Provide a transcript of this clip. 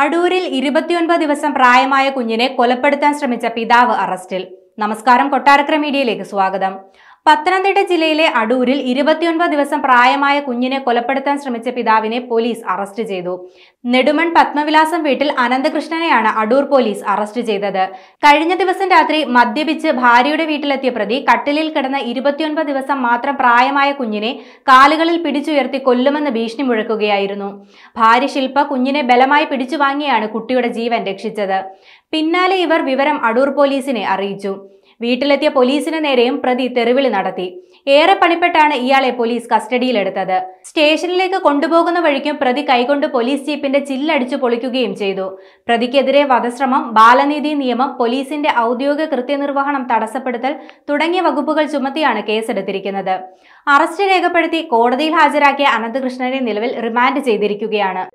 അടൂരിൽ 29 ദിവസം പ്രായമായ കുഞ്ഞിനെ കൊലപ്പെടുത്താൻ ശ്രമിച്ച പിതാവ് അറസ്റ്റിൽ. നമസ്കാരം, കൊട്ടാരക്കര മീഡിയയിലേക്ക് സ്വാഗതം. പത്തനംതിട്ട ജില്ലയിലെ അടൂരിൽ 29 ദിവസം പ്രായമായ കുഞ്ഞിനെ കൊലപ്പെടുത്താൻ ശ്രമിച്ച പിതാവിനെ പോലീസ് അറസ്റ്റ് ചെയ്തു. നെടുമൺ പത്മവിലാസം വീട്ടിൽ അനന്തകൃഷ്ണനെയാണ് അടൂർ പോലീസ് അറസ്റ്റ് ചെയ്തത്. കഴിഞ്ഞ ദിവസം രാത്രി മദ്യപിച്ച് ഭാര്യയുടെ വീട്ടിലെത്തിയ പ്രതി കട്ടിലിൽ കിടന്ന 29 ദിവസം മാത്രം പ്രായമായ കുഞ്ഞിനെ കാലുകളിൽ പിടിച്ചുയർത്തി കൊല്ലുമെന്ന് ഭീഷണി മുഴക്കുകയായിരുന്നു. ഭാര്യ ശില്പ കുഞ്ഞിനെ ബലമായി പിടിച്ചു വാങ്ങിയാണ് കുട്ടിയുടെ ജീവൻ രക്ഷിച്ചത്. പിന്നാലെ ഇവർ വിവരം അടൂർ പോലീസിനെ അറിയിച്ചു. വീട്ടിലെത്തിയ പോലീസിന് നേരെയും പ്രതി തെറിവിളി നടത്തി. ഏറെ പണിപ്പെട്ടാണ് ഇയാളെ പോലീസ് കസ്റ്റഡിയിലെടുത്തത്. സ്റ്റേഷനിലേക്ക് കൊണ്ടുപോകുന്ന വഴിക്കും പ്രതി കൈകൊണ്ട് പോലീസ് ജീപ്പിന്റെ ചില്ലടിച്ചു പൊളിക്കുകയും ചെയ്തു. പ്രതിക്കെതിരെ വധശ്രമം, ബാലനീതി നിയമം, പോലീസിന്റെ ഔദ്യോഗിക കൃത്യനിർവഹണം തടസ്സപ്പെടുത്തൽ തുടങ്ങിയ വകുപ്പുകൾ ചുമത്തിയാണ് കേസെടുത്തിരിക്കുന്നത്. അറസ്റ്റ് രേഖപ്പെടുത്തി കോടതിയിൽ ഹാജരാക്കിയ അനന്തകൃഷ്ണനെ നിലവിൽ റിമാൻഡ് ചെയ്തിരിക്കുകയാണ്.